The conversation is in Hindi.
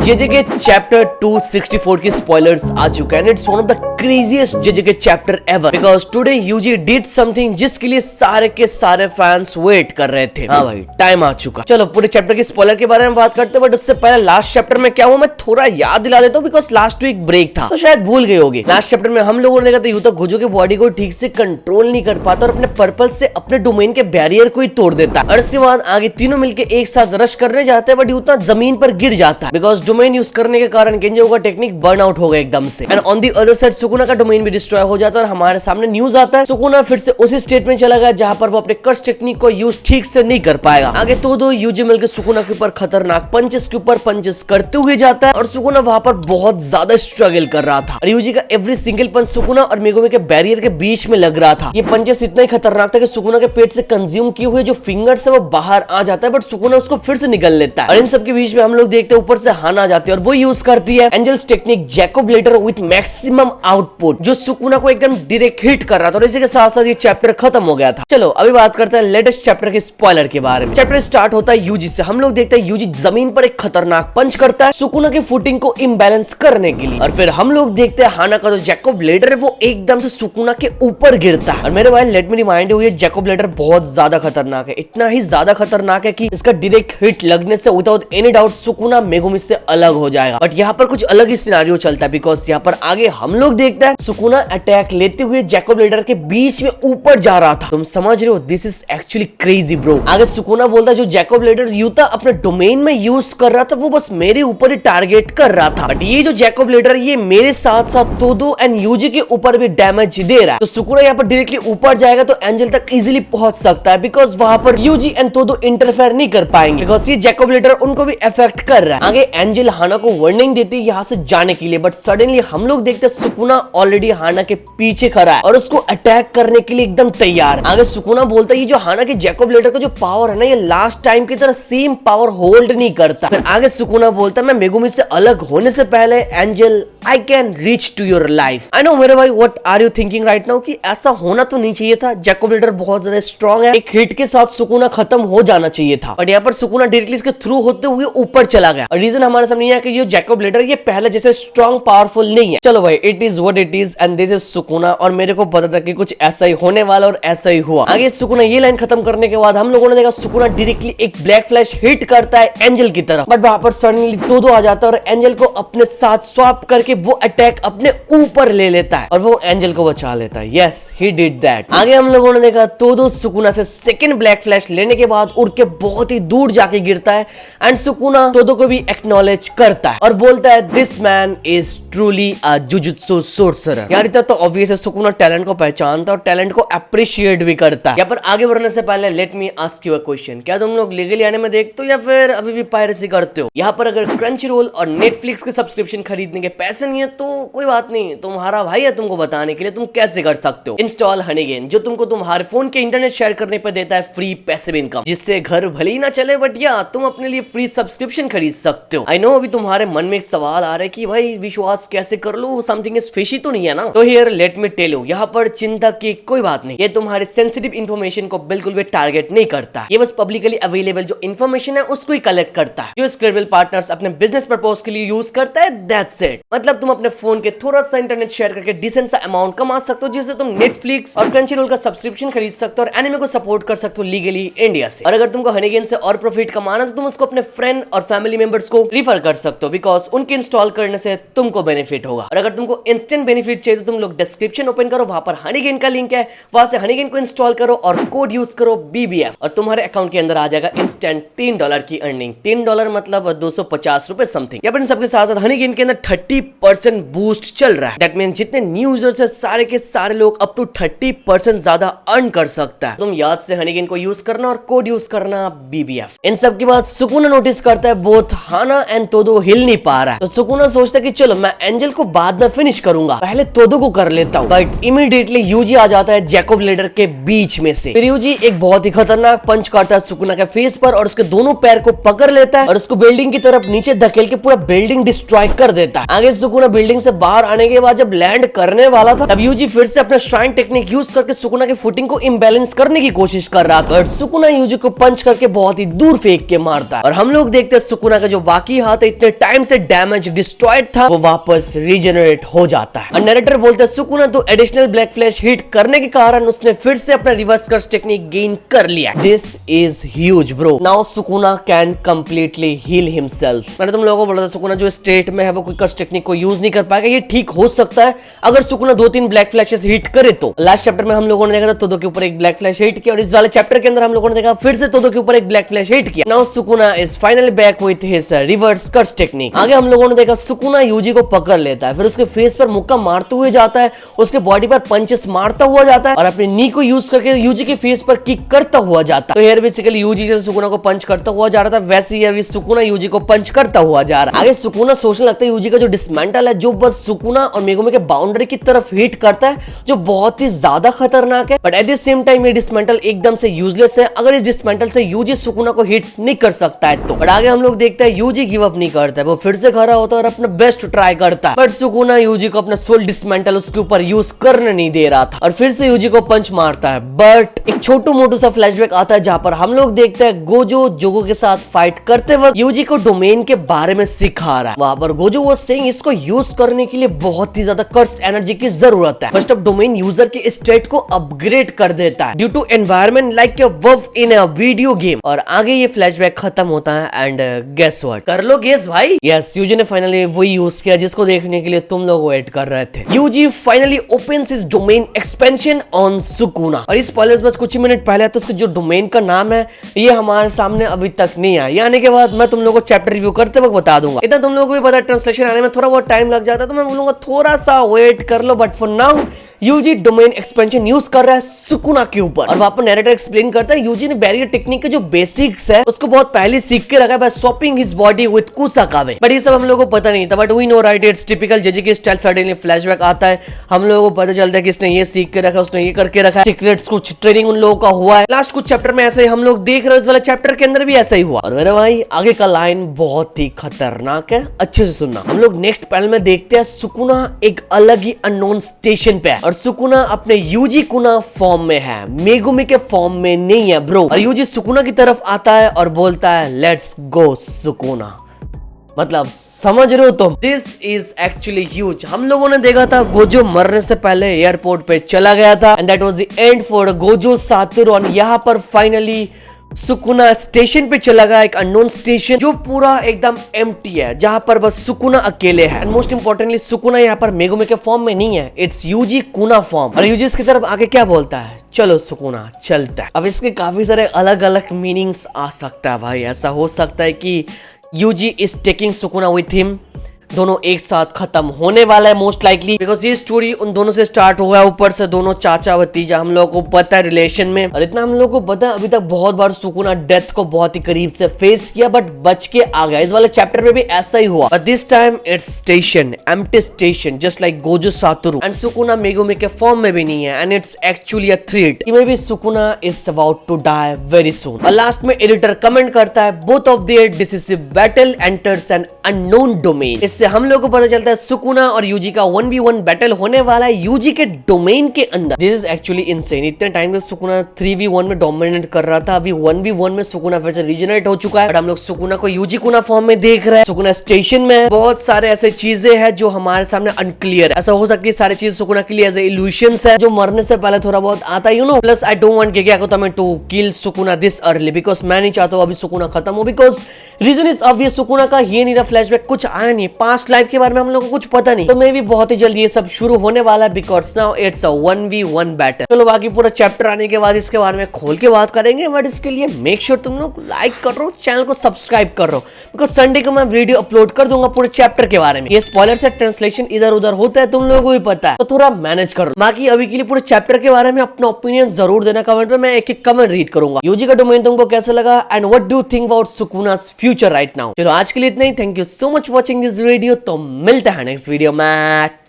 जेजेके चैप्टर 264 की स्पॉयलर्स आ चुका है। It's one of the craziest JJK chapter ever because today Yuji did something जिसके लिए सारे के सारे फैंस वेट कर रहे थे। हाँ भाई, टाइम आ चुका। चलो पूरे चैप्टर के स्पॉइलर के बारे में बात करते हैं, बट उससे पहले लास्ट चैप्टर में क्या हुआ मैं थोड़ा याद दिला देता हूँ बिकॉज लास्ट वीक ब्रेक था तो शायद भूल गए होगे। लास्ट चैप्टर में हम लोगों ने देखा था यूता गोजो की बॉडी को ठीक से कंट्रोल नहीं कर पाता और अपने पर्पल से अपने डोमेन के बैरियर को ही तोड़ देता है। और इसके बाद आगे तीनों मिलकर एक साथ रश करने जाते हैं, बट यूता जमीन पर गिर जाता है बिकॉज डोमेन यूज करने के कारण गेंजो का टेक्निक बर्न आउट हो गया एकदम से। And on the other side Sukuna का डोमेन भी डिस्ट्रॉय हो जाता है और हमारे सामने न्यूज आता है सुकुना फिर से उसी स्टेट में चला गया जहां पर वो अपने कर्स टेक्निक को यूज ठीक से नहीं कर पाएगा। आगे तो दो यूजी मिलकर सुकुना के ऊपर खतरनाक पंचेस के ऊपर पंचेस करते हुए जाता है और सुकुना वहां पर बहुत ज्यादा स्ट्रगल कर रहा था और यूजी का एवरी सिंगल पंच सुकुना और मेगुमी के बैरियर के बीच में लग रहा था। ये पंचेस इतना ही खतरनाक था कि सुकुना के पेट से कंज्यूम किए हुए जो फिंगर्स है वो बाहर आ जाता है, बट सुकुना उसको फिर से निकल लेता है। और इन सब के बीच में हम लोग देखते हैं ऊपर से हाना आ जाती है और वो यूज करती है Angel's technique Jacob's ladder with maximum output जो सुकुना को एकदम डायरेक्ट हिट कर रहा था और इसी के साथ साथ ये चैप्टर खत्म हो गया था। चलो अभी बात करते हैं लेटेस्ट चैप्टर के स्पॉइलर के बारे में। चैप्टर स्टार्ट होता है यूजी से। हम लोग देखते हैं यूजी जमीन पर एक खतरनाक पंच करता है सुकुना की फुटिंग को इम्बैलेंस करने के लिए और फिर हम लोग देखते हैं हाना का जो जैकोब्लेडर है वो एकदम से सुकुना के ऊपर गिरता है। और मेरे भाई लेट मी रिमाइंड यू, ये जैकोब्लेडर बहुत ज्यादा खतरनाक है, इतना ही ज्यादा खतरनाक है कि इसका डायरेक्ट हिट लगने से without any doubt Sukuna Megumi से अलग हो जाएगा। बट यहाँ पर कुछ अलग ही सिनेरियो चलता है बिकॉज यहाँ पर आगे हम लोग देखते हैं सुकुना अटैक लेते हुए जैकोब्लेडर के बीच में ऊपर जा रहा था। तुम समझ रहे हो, this is actually crazy bro. आगे सुकुना बोलता है जो जैकोब्लेडर यूता अपने डोमेन में यूज कर रहा था वो बस मेरे ऊपर ही टारगेट कर रहा था, बट ये जो जैकोब्लेडर ये मेरे साथ साथ तोदो एंड यूजी के ऊपर भी डैमेज दे रहा है। तो सुकुना यहाँ पर डायरेक्टली ऊपर जाएगा तो एंजल तक इजीली पहुंच सकता है बिकॉज वहां पर यूजी एंड तोदो इंटरफेयर नहीं कर पाएंगे बिकॉज ये जैकोब्लेडर उनको भी इफेक्ट कर रहा है। आगे एंजल हाना को वार्निंग देती है यहाँ से जाने के लिए, बट सडनली हम लोग देखते हैं सुकुना ऑलरेडी हाना के पीछे खड़ा है और उसको अटैक करने के लिए एकदम तैयार है। आगे सुकुना बोलता है ये जो हाना के जैकोब्लेडर का जो पावर है ना ये लास्ट टाइम की तरह सेम पावर होल्ड नहीं करता। फिर आगे सुकुना बोलता है मैं मेगुमी से अलग होने से पहले angel I can reach to your life. I know मेरे भाई what are you thinking right now कि ऐसा होना तो नहीं चाहिए था, जैकोब्लेडर बहुत ज्यादा स्ट्रॉन्ग है, एक हिट के साथ सुकुना खत्म हो जाना चाहिए था, बट यहाँ पर सुकुना डायरेक्टली इसके थ्रू होते हुए ऊपर चला गया। और रीजन हमारे सामने है कि ये जैकोब्लेडर ये पहले जैसे स्ट्रॉन्ग पावरफुल नहीं है। चलो भाई it is what it is and this is Sukuna और मेरे को पता था कि कुछ ऐसा ही होने वाला और ऐसा ही हुआ। आगे सुकुना ये लाइन खत्म करने के बाद हम लोगों ने देखा सुकुना डायरेक्टली एक ब्लैक फ्लैश हिट करता है एंजल की तरफ, बट वहां पर सडनली तोदो आ जाता है और एंजल को अपने साथ स्वैप करके वो अटैक अपने ऊपर ले लेता है और वो एंजल को बचा लेता है। Yes he did that. आगे हम लोगों ने देखा तोदो सुकुना से सेकंड ब्लैक फ्लैश लेने के बाद उड़ के बहुत ही दूर जाके गिरता है एंड सुकुना तोदो को भी एक्नॉलेज करता है और बोलता है this man is truly a jujutsu sorcerer. यार इतना तो ऑब्वियस है सुकुना टैलेंट को पहचानता है और टैलेंट को अप्रिशिएट भी करता है। यहाँ पर आगे बढ़ने से पहले let me ask you a question, क्या तुम लोग लीगली आने में देखते हो या फिर अभी भी पायरेसी करते हो? यहाँ पर अगर क्रंचरोल और नेटफ्लिक्स के सब्सक्रिप्शन खरीदने के पैसे नहीं है तो कोई बात नहीं, तुम्हारा भाई है तुमको बताने के लिए तुम कैसे कर सकते हो। इंस्टॉल हनीगेन जो तुमको तुम्हारे फोन के इंटरनेट शेयर करने पर देता है फ्री पैसिव इनकम, जिससे घर भले ही ना चले बट या तुम अपने लिए फ्री सब्सक्रिप्शन खरीद सकते हो। आई नो अभी तुम्हारे मन में एक सवाल आ रहा है कि भाई विश्वास कैसे कर लो, समथिंग इज फिशी तो नहीं है ना? तो here let me tell you, यहाँ पर चिंता की कोई बात नहीं, ये तुम्हारे सेंसिटिव इन्फॉर्मेशन को बिल्कुल भी टारगेट नहीं करता। ये बस पब्लिकली अवेलेबल जो इन्फॉर्मेशन है उसको ही कलेक्ट करता है जो क्रेडिबल पार्टनर्स अपने बिजनेस पर्पस के लिए यूज करता है। That's it. मतलब तुम अपने फोन के थोड़ा सा इंटरनेट शेयर करके डिसेंट सा अमाउंट कमा सकते हो जिससे तुम नेटफ्लिक्स और क्रंचरोल का सब्सक्रिप्शन खरीद सकते हो और एनिमे को सपोर्ट कर सकते हो लीगली इंडिया से। और अगर तुमको हनीगेन से और प्रॉफिट कमाना तो तुम उसको अपने फ्रेंड और फैमिली मेंबर्स को रिफर कर सकते हो बिकॉज उनके इंस्टॉल करने से तुमको बेनिफिट होगा। और अगर तुमको इंस्टेंट बेनिफिट चाहिए तो तुम लोग डिस्क्रिप्शन ओपन करो, वहां पर हनीगेन का लिंक है, वहां से हनीगेन को इंस्टॉल करो और कोड यूज करो BBF और तुम्हारे अकाउंट के अंदर आ जाएगा इंस्टेंट $3 की अर्निंग। $3 मतलब 250 रुपए समथिंग। या फिर सबके साथ साथ हनीगेन के अंदर 30% बूस्ट चल रहा है। दैट मींस जितने न्यू यूजर्स है सारे के सारे लोग अप टू 30% ज्यादा अर्न कर सकता है। तुम याद से हनीगेन को यूज करना और कोड यूज करना BBF। इन सब के बाद सुकुना नोटिस करता है बोथ हाना एंड तोदो हिल नहीं पा रहा है, तो सुकुना सोचता है कि चलो मैं एंजल को बाद में फिनिश करूंगा, पहले तोदो को कर लेता हूं। बट इमीडिएटली यूजी आ जाता है जैकोब्लेडर के बीच में से। फिर यूजी एक बहुत ही खतरनाक पंच करता है सुकुना के फेस पर और उसके दोनों पैर को पकड़ लेता है और उसको बिल्डिंग की तरफ नीचे धकेल के पूरा बिल्डिंग डिस्ट्रॉय कर देता है। आगे सुकुना बिल्डिंग से बाहर आने के बाद जब लैंड करने वाला था तब यूजी फिर से अपना श्राइन टेक्निक यूज करके सुकुना की फुटिंग को इम्बैलेंस करने की कोशिश कर रहा था, बट सुकुना यूजी को पंच करके बहुत ही दूर फेंक के मारता है। और हम लोग देखते हैं सुकुना का जो बाकी हाथ साथ इतने टाइम से डैमेज डिस्ट्रॉयड था वो वापस रीजनरेट हो जाता है। और नरेटर बोलता है सुकुना तो एडिशनल ब्लैक फ्लैश हिट करने के कारण उसने फिर से अपना रिवर्स कर्स टेक्निक गेन कर लिया। This is huge bro. Now Sukuna can completely heal himself. मैंने तुम लोगों को बोला था सुकुना जो स्टेट में है वो कोई कर्स टेक्निक को यूज नहीं कर पाएगा। ये ठीक हो सकता है अगर सुकुना 2-3 ब्लैक फ्लैशेस हिट करे तो। लास्ट चैप्टर में हम लोगों ने देखा था तोदो के ऊपर एक ब्लैक फ्लैश हिट किया और इस वाले चैप्टर के अंदर हम लोगों ने देखा फिर से तोदो के ऊपर एक ब्लैक फ्लैश हिट किया। Now Sukuna is finally back with his reverse curse technique. आगे हम लोगों ने देखा सुकुना यूजी को पकड़ लेता है, फिर उसके फेस पर मुक्का मारते हुए जाता है, उसके बॉडी पर पंचेस मारता हुआ जाता है और अपने नी को यूज करके यूजी के फेस पर किक करता हुआ जाता है। तो यार बेसिकली यूजी जैसे सुकुना को पंच करता हुआ जा रहा था वैसे ही अभी सुकुना यूजी को पंच करता हुआ जा रहा है। आगे सुकुना सोचने लगता है यूजी का जो डिसमेंटल है जो बस सुकुना और मेगुमी के बाउंड्री की तरफ हिट करता है जो बहुत ही ज्यादा खतरनाक है। But at the same time ये डिसमेंटल एकदम से यूजलेस है अगर इस डिसमेंटल से यूजी सुकुना को हिट नहीं कर सकता है तो। बट आगे हम लोग देखते हैं यूजी गिव अप नहीं करता है, वो फिर से खड़ा होता है और अपना बेस्ट ट्राई करता है। बट सुकुना यूजी को अपना सोल डिसमेंटल उसके ऊपर यूज करने नहीं दे रहा था और फिर से यूजी को पंच मारता है। बट एक छोटू मोटू सा फ्लैशबैक आता है जहां पर हम लोग देखते हैं गोजो जोगो के साथ फाइट करते वक्त यूजी को डोमेन के बारे में सिखा रहा है। वहां पर गोजो वो सेइंग इसको यूज करने के लिए बहुत ही ज्यादा कर्स्ड एनर्जी की जरूरत है। फर्स्ट ऑफ डोमेन यूजर के स्टेट को अपग्रेड कर देता है due to environment like a buff in a video game. और आगे ये फ्लैशबैक खत्म होता है एंड गेस व्हाट, कर लो गेस भाई। यस यूजी ने फाइनली वही यूज किया जिसको देखने के लिए तुम लोग वेट कर रहे थे। Yuji finally opens his domain expansion on Sukuna और इस स्पॉयलर्स बस कुछ ही मिनट पहले तो उसके जो डोमेन का नाम है ये हमारे सामने अभी तक नहीं आया। ये आने के बाद मैं तुम लोगों को चैप्टर रिव्यू करते वक्त बता दूंगा। इतना तुम लोगों को भी पता है ट्रांसलेशन आने में थोड़ा बहुत टाइम लग जाता है तो मैं बोलूंगा थोड़ा सा वेट कर लो। But for now Yuji domain expansion use कर रहा है सुकुना के ऊपर और वहां पर नैरेटर एक्सप्लेन करता है यूजी ने बैरियर टेक्निक के जो बेसिक्स है उसको बहुत पहले सीख के रखा है by swapping his body with Kusakabe. But ये सब हम लोगों को पता नहीं था। But we know right it's typical JJK style. Suddenly flashback आता है, हम लोगों को पता चलता है कि इसने ये सीख के रखा, उसने ये करके रखा है, सीक्रेट्स कुछ ट्रेनिंग उन लोगों का हुआ है। लास्ट कुछ चैप्टर में ऐसे ही हम लोग देख रहे हैं, इस वाले चैप्टर के अंदर भी ऐसा ही हुआ। और मेरे भाई आगे का लाइन बहुत ही खतरनाक है, अच्छे से सुनना। हम लोग नेक्स्ट पैनल में देखते हैं सुकुना एक अलग ही अननोन स्टेशन पे है और सुकुना अपने यूजी कुना फॉर्म में है, मेगुमी के फॉर्म में नहीं है ब्रो। और यूजी सुकुना की तरफ आता है और बोलता है लेट्स गो सुकुना। मतलब समझ रहे हो तुम? This is actually huge. हम लोगों ने देखा था गोजो मरने से पहले एयरपोर्ट पे चला गया था and that was the end for Gojo Satoru. और यहाँ पर फाइनली सुकुना स्टेशन पे चला गया, एक अननोन स्टेशन जो पूरा एकदम एम्प्टी है जहां पर बस सुकुना अकेले है। एंड मोस्ट इंपोर्टेंटली सुकुना यहाँ पर मेगुमी के फॉर्म में नहीं है, इट्स यूजी कुना फॉर्म। और यूजी इसकी तरफ आके क्या बोलता है, चलो सुकुना चलता है। अब इसके काफी सारे अलग अलग मीनिंग्स आ सकता है भाई। ऐसा हो सकता है कि Yuji is taking Sukuna with him, दोनों एक साथ खत्म होने वाला है मोस्ट लाइकली बिकॉज ये स्टोरी उन दोनों से स्टार्ट हुआ है। ऊपर से दोनों चाचा भतीजा हम लोगों को पता है रिलेशन में। और इतना हम लोगों को पता है अभी तक बहुत बार सुकुना डेथ को बहुत ही करीब से फेस किया बट बच के आ गया। इस वाले चैप्टर में भी ऐसा ही हुआ but this time it's station, empty station just like Gojo Satoru. And Sukuna Megumi के फॉर्म में भी नहीं है and it's actually a threat कि maybe Sukuna is about to die very soon. और लास्ट में एडिटर कमेंट करता है both of their decisive battle enters an unknown domain. इससे हम लोगों को पता चलता है सुकुना और यूजी का 1v1 बैटल होने वाला है यूजी के डोमेन के अंदर। This is actually insane. इतने टाइम में सुकुना 3v1 में डोमिनेट कर रहा था, अभी 1v1 में सुकुना फिर से रीजनरेट हो चुका है। और हम लोग सुकुना को यूजी कुना फॉर्म में देख रहे हैं। सुकुना स्टेशन में है। बहुत सारे ऐसे चीजें हैं जो हमारे सामने अनक्लियर है। ऐसा हो सकती है सारी चीज सुकुना के लिए एज इल्यूशंस है जो मरने से पहले थोड़ा बहुत आता you know. Plus I don't want क्या कहता मैं to kill Sukuna this early because मैं नहीं चाहता हूं अभी सुकुना खत्म हो because reason is obvious Sukuna का ये नहीं रहा फ्लैशबैक कुछ आया नहीं, पास्ट लाइफ के बारे में हम लोगों को कुछ पता नहीं। तो मे भी बहुत ही जल्दी ये सब शुरू होने वाला है because now it's a 1v1 battle. चलो बाकी पूरा चैप्टर आने के बाद इसके बारे में खोल के बात करेंगे बट इसके लिए मेक श्योर तुम लोग लाइक कर रहे हो, चैनल को सब्सक्राइब कर रहे हो बिकॉज संडे को मैं वीडियो अपलोड कर दूंगा पूरे चैप्टर के बारे में। ये स्पॉइलर से ट्रांसलेशन इधर उधर होता है तुम लोगों को भी पता है तो थोड़ा मैनेज करो। बाकी अभी के लिए पूरे चैप्टर के बारे में अपना ओपिनियन जरूर देना कमेंट में, मैं एक एक कमेंट रीड करूंगा। यूजी का डोमेन तुमको कैसा लगा and what do you think about Sukuna's future right now. चलो आज के लिए इतना ही। Thank you so much watching this video. तो मिलते हैं नेक्स्ट वीडियो में।